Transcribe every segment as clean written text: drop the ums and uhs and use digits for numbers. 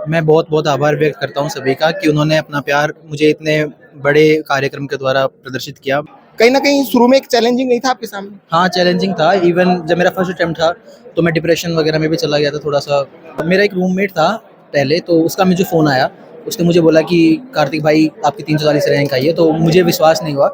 मैं बहुत बहुत आभार व्यक्त करता हूँ सभी का कि उन्होंने अपना प्यार मुझे इतने बड़े कार्यक्रम के द्वारा प्रदर्शित किया। कहीं ना कहीं शुरू में एक चैलेंजिंग नहीं था आपके सामने? हाँ, चैलेंजिंग था। इवन जब मेरा फर्स्ट अटेम्प्ट था तो मैं डिप्रेशन वगैरह में भी चला गया था थोड़ा-सा। मेरा एक रूममेट था पहले, तो उसका मुझे फ़ोन आया। उसने मुझे बोला कि कार्तिक भाई आपकी 340 रैंक आई है, तो मुझे विश्वास नहीं हुआ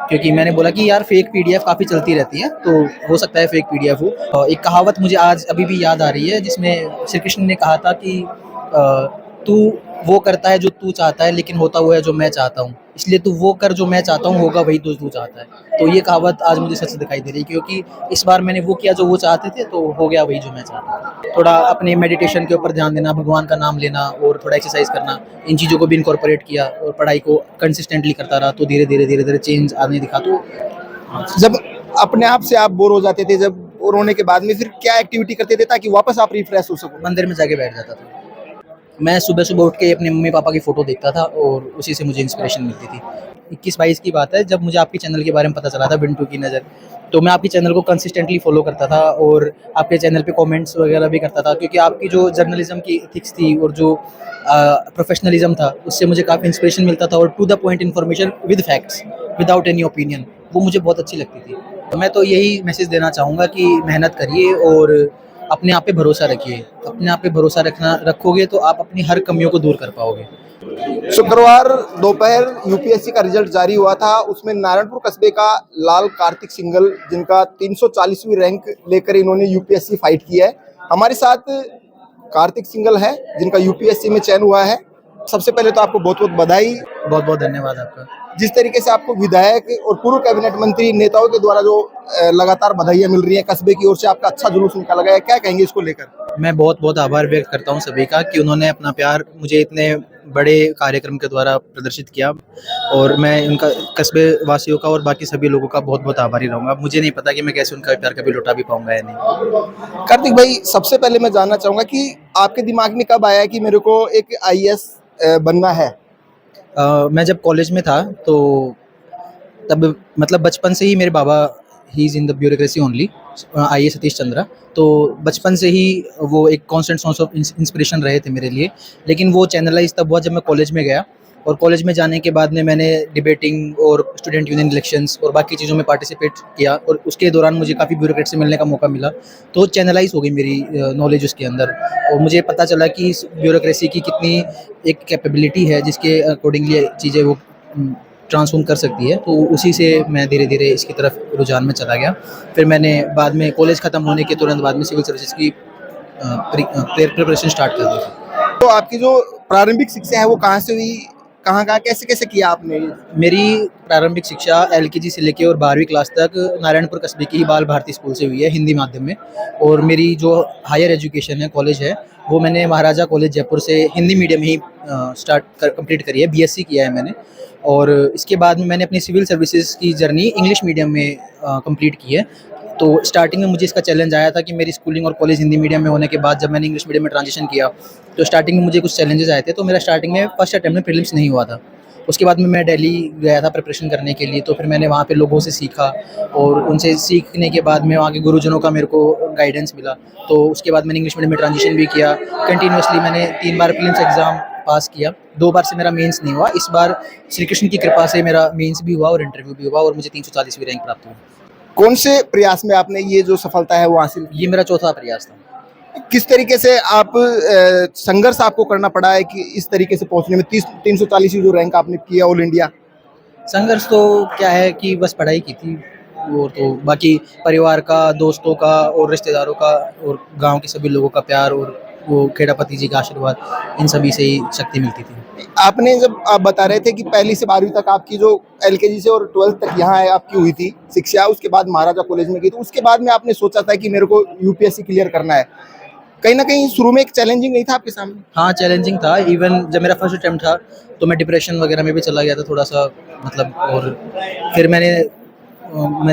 क्योंकि मैंने बोला कि यार फेक पीडीएफ काफ़ी चलती रहती है, तो हो सकता है फेक पीडीएफ हो। एक कहावत मुझे आज अभी भी याद आ रही है जिसमें श्री कृष्ण ने कहा था कि तू वो करता है जो तू चाहता है, लेकिन होता वो है जो मैं चाहता हूँ। इसलिए तू वो कर जो मैं चाहता हूँ, होगा वही जो तू चाहता है। तो ये कहावत आज मुझे सच दिखाई दे रही है क्योंकि इस बार मैंने वो किया जो वो चाहते थे, तो हो गया वही जो मैं चाहता था। थोड़ा अपने मेडिटेशन के ऊपर ध्यान देना, भगवान का नाम लेना और थोड़ा एक्सरसाइज करना, इन चीज़ों को भी इनकॉर्पोरेट किया और पढ़ाई को कंसिस्टेंटली करता रहा, तो धीरे-धीरे चेंज आने दिखा। तो हाँ। जब अपने आप से आप बोर हो जाते थे, जब बोर होने के बाद में फिर क्या एक्टिविटी करते थे ताकि वापस आप रिफ्रेश हो सको? मंदिर में जाके बैठ जाता था। मैं सुबह-सुबह उठ के अपने मम्मी-पापा की फ़ोटो देखता था और उसी से मुझे इंस्पिरेशन मिलती थी। 21-22 की बात है जब मुझे आपके चैनल के बारे में पता चला था, बिंटू की नज़र। तो मैं आपके चैनल को कंसिस्टेंटली फ़ॉलो करता था और आपके चैनल पे कमेंट्स वगैरह भी करता था क्योंकि आपकी जो जर्नलिज़्म की एथिक्स थी और जो प्रोफ़ेशनलिज़्म था, उससे मुझे काफ़ी इंस्पिरेशन मिलता था और to the point information with facts, without any opinion, वो मुझे बहुत अच्छी लगती थी। तो मैं तो यही मैसेज देना चाहूँगा कि मेहनत करिए और अपने आप पे भरोसा रखिए। अपने आप पे भरोसा रखोगे तो आप अपनी हर कमियों को दूर कर पाओगे। शुक्रवार दोपहर यूपीएससी का रिजल्ट जारी हुआ था। उसमें नारायणपुर कस्बे का लाल कार्तिक सिंघल, जिनका 340वीं रैंक लेकर इन्होंने यूपीएससी फाइट की है। हमारे साथ कार्तिक सिंघल है जिनका यूपीएससी में चयन हुआ है। सबसे पहले तो आपको बहुत बहुत बधाई। बहुत बहुत धन्यवाद आपका। जिस तरीके से आपको विधायक और पूर्व कैबिनेट मंत्री नेताओं के द्वारा जो लगातार बधाइयां मिल रही हैं, कस्बे की ओर से आपका अच्छा जुलूस निकाला गया है, क्या कहेंगे इसको लेकर? मैं बहुत बहुत आभार व्यक्त करता हूँ सभी का कि उन्होंने अपना प्यार मुझे इतने बड़े कार्यक्रम के द्वारा प्रदर्शित किया और मैं उनका, कस्बे वासियों का और बाकी सभी लोगों का बहुत बहुत आभारी रहूँगा। मुझे नहीं पता कि मैं कैसे उनका प्यार कभी लौटा भी पाऊंगा या नहीं। कार्तिक भाई, सबसे पहले मैं जानना चाहूंगा कि आपके दिमाग में कब आया कि मेरे को एक आईएएस बनना है? मैं जब कॉलेज में था तो तब मतलब बचपन से ही मेरे बाबा, he is in the bureaucracy only, IAS Satish Chandra. तो बचपन से ही वो एक कांस्टेंट सोर्स ऑफ इंस्पिरेशन रहे थे मेरे लिए। लेकिन वो चैनलाइज तब हुआ जब मैं कॉलेज में गया और कॉलेज में जाने के बाद में मैंने डिबेटिंग और स्टूडेंट यूनियन इलेक्शंस और बाकी चीज़ों में पार्टिसिपेट किया और उसके दौरान मुझे काफ़ी ब्यूरोक्रेट से मिलने का मौका मिला। तो चैनलाइज हो गई मेरी नॉलेज उसके अंदर और मुझे पता चला कि इस ब्यूरोक्रेसी की कितनी एक कैपेबिलिटी है जिसके अकॉर्डिंगली चीज़ें वो ट्रांसफ़ॉर्म कर सकती है। तो उसी से मैं धीरे-धीरे इसकी तरफ रुझान में चला गया। फिर मैंने बाद में कॉलेज ख़त्म होने के तुरंत बाद में सिविल सर्विसेज़ की प्रिपरेशन स्टार्ट कर दी थी। तो आपकी जो प्रारंभिक शिक्षा है वो कहाँ से हुई, कहाँ कैसे किया आपने? मेरी प्रारंभिक शिक्षा एलकेजी से लेके और 12वीं क्लास तक नारायणपुर कस्बे की बाल भारती स्कूल से हुई है, हिंदी माध्यम में। और मेरी जो हायर एजुकेशन है, कॉलेज है, वो मैंने महाराजा कॉलेज जयपुर से हिंदी मीडियम ही कंप्लीट करी है, बीएससी किया है मैंने। और इसके बाद में मैंने अपनी सिविल सर्विसेज की जर्नी इंग्लिश मीडियम में कंप्लीट की है। तो स्टार्टिंग में मुझे इसका चैलेंज आया था कि मेरी स्कूलिंग और कॉलेज हिंदी मीडियम में होने के बाद जब मैंने इंग्लिश मीडियम में ट्रांजिशन किया तो स्टार्टिंग में मुझे कुछ चैलेंजेस आए थे। तो मेरा स्टार्टिंग में फर्स्ट अटैम्प्ट में प्रीलिम्स नहीं हुआ था। उसके बाद में मैं दिल्ली गया था प्रिपरेशन करने के लिए, तो फिर मैंने वहाँ पे लोगों से सीखा और उनसे सीखने के बाद में वहाँ के गुरुजनों का मेरे को गाइडेंस मिला। तो उसके बाद मैंने इंग्लिश मीडियम में ट्रांजिशन भी किया। कंटिन्यूअसली मैंने 3 बार प्रीलिम्स एग्ज़ाम पास किया, 2 बार से मेरा मेंस नहीं हुआ। इस बार श्री कृष्ण की कृपा से मेरा मेंस भी हुआ और इंटरव्यू भी हुआ और मुझे 340वीं रैंक प्राप्त हुई। कौन से प्रयास में आपने ये जो सफलता है वो हासिल की? ये मेरा चौथा प्रयास था। किस तरीके से आप संघर्ष आपको करना पड़ा है कि इस तरीके से पहुंचने में 340 जो रैंक आपने किया ऑल इंडिया? संघर्ष तो क्या है कि बस पढ़ाई की थी और तो बाकी परिवार का, दोस्तों का और रिश्तेदारों का और गांव के सभी लोगों का प्यार और वो खेड़ापति जी का आशीर्वाद, इन सभी से ही शक्ति मिलती थी। आपने जब आप बता रहे थे कि पहली से 12वीं तक आपकी जो एलकेजी से और 12th तक यहाँ है आपकी हुई थी शिक्षा, उसके बाद महाराजा कॉलेज में की, तो उसके बाद में आपने सोचा था कि मेरे को यूपीएससी क्लियर करना है। कहीं ना कहीं शुरू में एक चैलेंजिंग नहीं था आपके सामने? हाँ, चैलेंजिंग था। इवन जब मेरा फर्स्ट अटेम्प्ट था तो मैं डिप्रेशन वगैरह में भी चला गया था थोड़ा-सा, मतलब। और फिर मैंने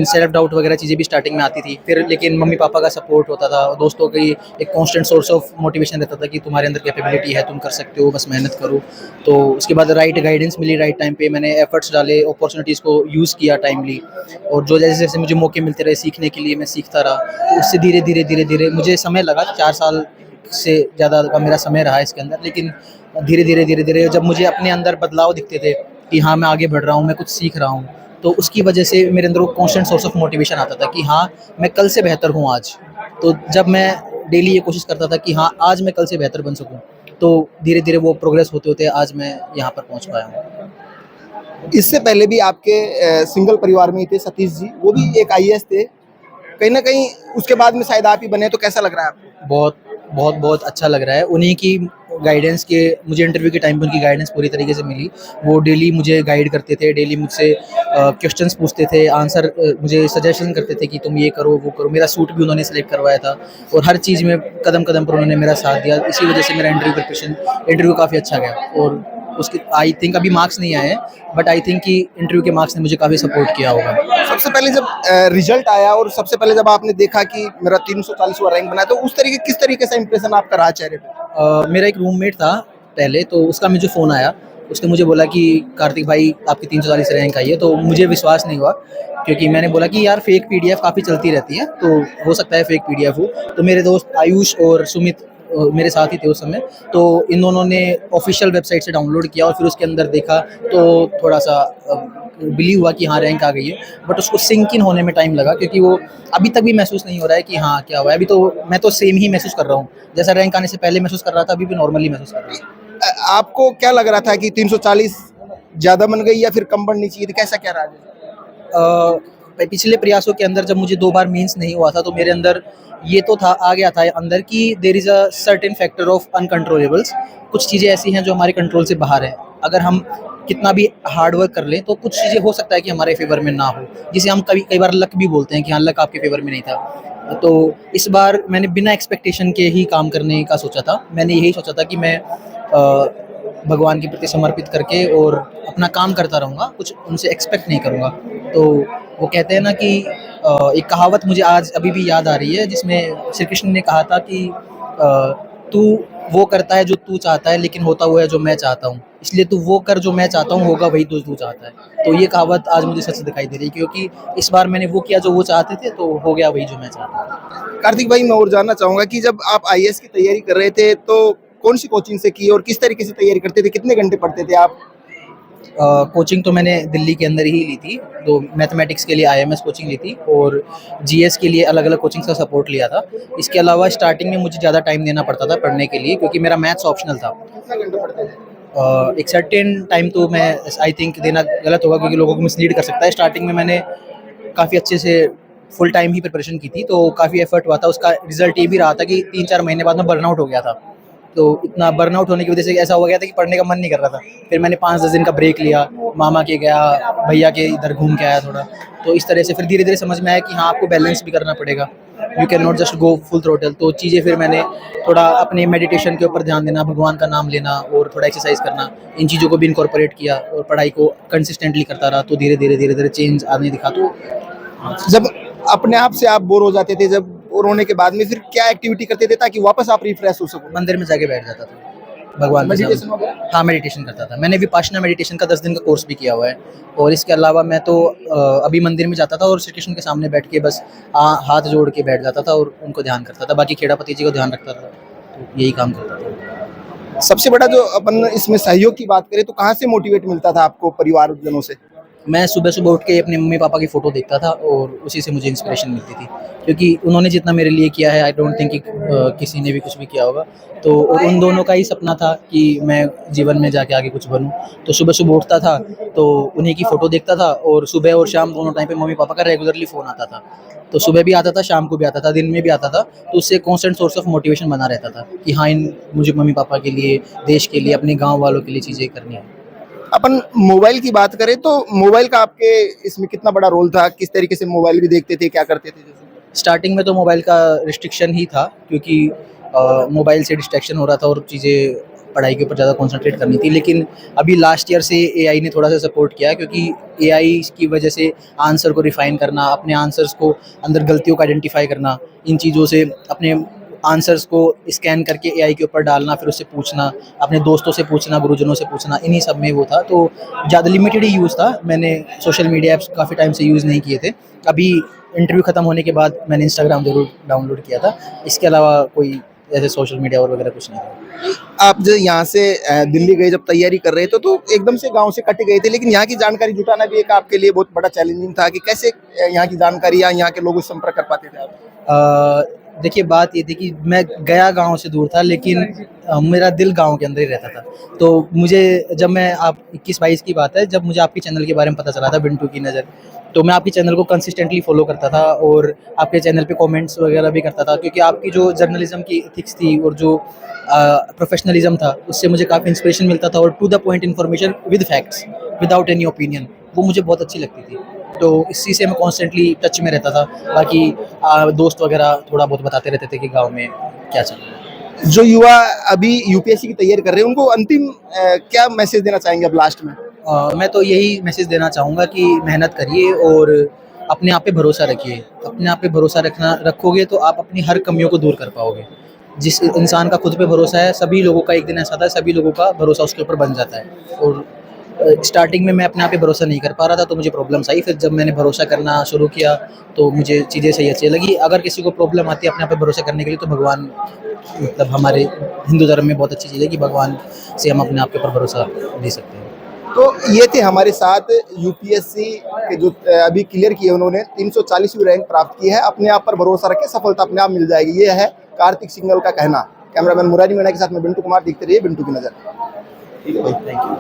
सेल्फ डाउट वगैरह चीज़ें भी स्टार्टिंग में आती थी। फिर लेकिन मम्मी-पापा का सपोर्ट होता था, दोस्तों की एक कांस्टेंट सोर्स ऑफ मोटिवेशन रहता था कि तुम्हारे अंदर कैपेबिलिटी है, तुम कर सकते हो, बस मेहनत करो। तो उसके बाद राइट गाइडेंस मिली राइट टाइम पे, मैंने एफर्ट्स डाले, अपॉर्चुनिटीज़ को यूज़ किया टाइमली और जो जैसे-जैसे मुझे मौके मिलते रहे सीखने के लिए मैं सीखता रहा। तो उससे धीरे-धीरे मुझे समय लगा, 4 साल से ज़्यादा का मेरा समय रहा है इसके अंदर। लेकिन धीरे धीरे जब मुझे अपने अंदर बदलाव दिखते थे कि हाँ, मैं आगे बढ़ रहा हूँ, मैं कुछ सीख रहा हूँ, तो उसकी वजह से मेरे अंदर वो कांस्टेंट सोर्स ऑफ मोटिवेशन आता था कि हाँ, मैं कल से बेहतर हूँ आज। तो जब मैं डेली ये कोशिश करता था कि हाँ, आज मैं कल से बेहतर बन सकूँ, तो धीरे धीरे वो प्रोग्रेस होते होते आज मैं यहाँ पर पहुँच पाया हूँ। इससे पहले भी आपके सिंगल परिवार में ही थे सतीश जी, वो भी एक आईएएस थे। कहीं ना कहीं उसके बाद में शायद आप ही बने, तो कैसा लग रहा है आपको? बहुत अच्छा लग रहा है। उन्हीं की गाइडेंस के, मुझे इंटरव्यू के टाइम पे उनकी गाइडेंस पूरी तरीके से मिली। वो डेली मुझे गाइड करते थे, डेली मुझसे क्वेश्चंस पूछते थे, आंसर मुझे सजेशन करते थे कि तुम ये करो, वो करो। मेरा सूट भी उन्होंने सेलेक्ट करवाया था और हर चीज़ में कदम-कदम पर उन्होंने मेरा साथ दिया। इसी वजह से मेरा इंटरव्यू काफ़ी अच्छा गया और उसके आई थिंक अभी मार्क्स नहीं आए हैं, बट आई थिंक कि इंटरव्यू के मार्क्स ने मुझे काफ़ी सपोर्ट किया होगा। सबसे पहले जब रिजल्ट आया और सबसे पहले जब आपने देखा कि मेरा 340वां रैंक बना, तो किस तरीके से इंप्रेशन आपका रहा चेहरे पे? मेरा एक रूममेट था पहले, तो उसका मुझे फ़ोन आया। उसने मुझे बोला कि कार्तिक भाई, आपकी 340 रैंक आई है। तो मुझे विश्वास नहीं हुआ, क्योंकि मैंने बोला कि यार फेक पीडीएफ काफ़ी चलती रहती है, तो हो सकता है फेक पीडीएफ हो। तो मेरे दोस्त आयुष और सुमित मेरे साथ ही थे उस समय, तो इन दोनों ने ऑफिशियल वेबसाइट से डाउनलोड किया और फिर उसके अंदर देखा, तो थोड़ा सा बिलीव हुआ कि हाँ, रैंक आ गई है। बट उसको सिंक इन होने में टाइम लगा, क्योंकि वो अभी तक भी महसूस नहीं हो रहा है कि हाँ, क्या हुआ है। अभी तो मैं तो सेम ही महसूस कर रहा हूँ, जैसा रैंक आने से पहले महसूस कर रहा था, अभी भी नॉर्मली महसूस कर रहा हूँ। आपको क्या लग रहा था कि 340 ज्यादा बन गई या फिर कम बननी चाहिए थी? कैसा क्या रहा? पिछले प्रयासों के अंदर जब मुझे 2 बार मीन्स नहीं हुआ था, तो मेरे अंदर ये तो था, आ गया था अंदर कि there is a certain factor of uncontrollables. कुछ चीज़ें ऐसी हैं जो हमारे कंट्रोल से बाहर हैं। अगर हम कितना भी हार्ड वर्क कर लें, तो कुछ चीज़ें हो सकता है कि हमारे फेवर में ना हो, जिसे हम कई बार लक भी बोलते हैं कि हाँ, लक आपके फेवर में नहीं था। तो इस बार मैंने बिना एक्सपेक्टेशन के ही काम करने का सोचा था। मैंने यही सोचा था कि मैं भगवान के प्रति समर्पित करके और अपना काम करता रहूँगा, कुछ उनसे एक्सपेक्ट नहीं करूँगा। तो वो कहते हैं ना कि एक कहावत मुझे आज अभी भी याद आ रही है, जिसमें श्री कृष्ण ने कहा था कि तू वो करता है जो तू चाहता है, लेकिन होता वो है जो मैं चाहता हूँ। इसलिए तू वो कर जो मैं चाहता हूँ, होगा वही जो तू चाहता है। तो ये कहावत आज मुझे सच दिखाई दे रही है, क्योंकि इस बार मैंने वो किया जो वो चाहते थे, तो हो गया वही जो मैं चाहता था। कार्तिक भाई, मैं और जानना चाहूंगा कि जब आप आईएएस की तैयारी कर रहे थे, तो कौन सी कोचिंग से की और किस तरीके से तैयारी करते थे? कितने घंटे पढ़ते थे आप? कोचिंग तो मैंने दिल्ली के अंदर ही ली थी। तो मैथमेटिक्स के लिए आईएमएस कोचिंग ली थी और जीएस के लिए अलग अलग कोचिंग्स का सपोर्ट लिया था। इसके अलावा स्टार्टिंग में मुझे ज़्यादा टाइम देना पड़ता था पढ़ने के लिए, क्योंकि मेरा मैथ्स ऑप्शनल था। कितने घंटे पढ़ते थे? एक सर्टेन टाइम तो मैं आई थिंक देना गलत होगा, क्योंकि लोगों को मिसलीड कर सकता है। स्टार्टिंग में मैंने काफ़ी अच्छे से फुल टाइम ही प्रिपरेशन की थी, तो काफ़ी एफर्ट हुआ था। उसका रिजल्ट ये भी रहा था कि 3-4 महीने बाद में बर्नआउट हो गया था। तो इतना बर्नआउट होने की वजह से ऐसा हो गया था कि पढ़ने का मन नहीं कर रहा था। फिर मैंने 5-10 दिन का ब्रेक लिया, मामा के गया, भैया के इधर घूम के आया थोड़ा। तो इस तरह से फिर धीरे धीरे समझ में आया कि हाँ, आपको बैलेंस भी करना पड़ेगा, you can not just go full throttle. तो चीज़ें फिर मैंने थोड़ा अपने मेडिटेशन के ऊपर ध्यान देना, भगवान का नाम लेना और थोड़ा एक्सरसाइज करना, इन चीज़ों को भी इनकॉर्पोरेट किया और पढ़ाई को कंसिस्टेंटली करता रहा। तो धीरे धीरे चेंज आने दिखा। तो जब अपने आप से आप बोर हो जाते थे, जब बोर होने के बाद में फिर क्या एक्टिविटी करते थे ताकि वापस आप रिफ्रेश हो सको? मंदिर में जाके बैठ जाता था भगवान के मेडिटेशन सामने। वगैरह? हाँ, मेडिटेशन करता था। मैंने विपाशना मेडिटेशन का 10 दिन का कोर्स भी किया हुआ है। और इसके अलावा मैं तो अभी मंदिर में जाता था और श्री कृष्ण के सामने बैठ के बस हाथ जोड़ के बैठ जाता था और उनको ध्यान करता था। बाकी खेड़ापति जी को ध्यान रखता था। तो यही काम करता था। सबसे बड़ा जो अपन इसमें सहयोग की बात करें, तो कहाँ से मोटिवेट मिलता था आपको परिवारजनों से? मैं सुबह-सुबह उठ के अपने मम्मी-पापा की फ़ोटो देखता था और उसी से मुझे इंस्पिरेशन मिलती थी। क्योंकि उन्होंने जितना मेरे लिए किया है, आई डोंट थिंक कि किसी ने भी कुछ भी किया होगा। तो और उन दोनों का ही सपना था कि मैं जीवन में जाके आगे कुछ बनूँ। तो सुबह-सुबह उठता था, तो उन्हीं की फ़ोटो देखता था और सुबह और शाम दोनों टाइम पे मम्मी-पापा का रेगुलरली फ़ोन आता था। तो सुबह भी आता था, शाम को भी आता था, दिन में भी आता था। तो उससे कांस्टेंट सोर्स ऑफ मोटिवेशन बना रहता था कि हाँ, मुझे मम्मी-पापा के लिए, देश के लिए, अपने गाँव वालों के लिए चीज़ें करनी है। अपन मोबाइल की बात करें, तो मोबाइल का आपके इसमें कितना बड़ा रोल था? किस तरीके से मोबाइल भी देखते थे, क्या करते थे? स्टार्टिंग में तो मोबाइल का रिस्ट्रिक्शन ही था, क्योंकि मोबाइल से डिस्ट्रैक्शन हो रहा था और चीज़ें पढ़ाई के ऊपर ज़्यादा कंसंट्रेट करनी थी। लेकिन अभी लास्ट ईयर से एआई ने थोड़ा-सा सपोर्ट किया है, क्योंकि एआई की वजह से आंसर को रिफ़ाइन करना, अपने आंसर्स को अंदर गलतियों को आइडेंटिफ़ाई करना, इन चीज़ों से अपने आंसर्स को स्कैन करके एआई के ऊपर डालना, फिर उससे पूछना, अपने दोस्तों से पूछना, गुरुजनों से पूछना, इन्हीं सब में वो था। तो ज़्यादा लिमिटेड ही यूज़ था। मैंने सोशल मीडिया ऐप्स काफ़ी टाइम से यूज़ नहीं किए थे। अभी इंटरव्यू ख़त्म होने के बाद मैंने इंस्टाग्राम ज़रूर डाउनलोड किया था। इसके अलावा कोई ऐसे सोशल मीडिया और वगैरह कुछ नहीं था। आप जो यहाँ से दिल्ली गए जब तैयारी कर रहे थे तो एकदम से गांव से कट गए थे, लेकिन यहाँ की जानकारी जुटाना भी एक आपके लिए बहुत बड़ा चैलेंजिंग था कि कैसे यहाँ की जानकारी या यहाँ के लोगों से संपर्क कर पाते थे आप? देखिए बात ये थी कि मैं गया गांव से दूर था, लेकिन मेरा दिल गांव के अंदर ही रहता था। तो मुझे जब मैं आप 21-22 की बात है, जब मुझे आपके चैनल के बारे में पता चला था, बिंटू की नज़र, तो मैं आपके चैनल को कंसिस्टेंटली फॉलो करता था और आपके चैनल पे कमेंट्स वगैरह भी करता था, क्योंकि आपकी जो जर्नलिज्म की एथिक्स थी और जो प्रोफेशनलिज्म था, उससे मुझे काफ़ी इंस्पिरेशन मिलता था और to the point information with facts, without any opinion, वो मुझे बहुत अच्छी लगती थी। तो इसी से मैं कॉन्स्टेंटली टच में रहता था। बाकी दोस्त वगैरह थोड़ा बहुत बताते रहते थे कि गांव में क्या चल रहा है। जो युवा अभी यूपीएससी की तैयारी कर रहे हैं उनको अंतिम क्या मैसेज देना चाहेंगे अब लास्ट में? मैं तो यही मैसेज देना चाहूँगा कि मेहनत करिए और अपने आप पे भरोसा रखिए। अपने आप पे भरोसा रखोगे तो आप अपनी हर कमियों को दूर कर पाओगे। जिस इंसान का खुद पे भरोसा है, सभी लोगों का एक दिन ऐसा आता है, सभी लोगों का भरोसा उसके ऊपर बन जाता है। और स्टार्टिंग में मैं अपने आप पे भरोसा नहीं कर पा रहा था, तो मुझे प्रॉब्लम्स आई। फिर जब मैंने भरोसा करना शुरू किया तो मुझे चीज़ें सही अच्छी लगी। अगर किसी को प्रॉब्लम आती है अपने आप पे भरोसा करने के लिए, तो भगवान, मतलब हमारे हिंदू धर्म में बहुत अच्छी चीज़ है कि भगवान से हम अपने आप के ऊपर भरोसा दे सकते हैं। तो ये थे हमारे साथ यूपीएससी के जो अभी क्लियर किए उन्होंने 340वीं रैंक प्राप्त की है। अपने आप पर भरोसा रखें, सफलता अपने आप मिल जाएगी, ये है कार्तिक सिंघल का कहना। कैमरामैन मुरारी मीणा के साथ में बिंटू कुमार, देखते रहिए बिंटू की नज़र। Thank you.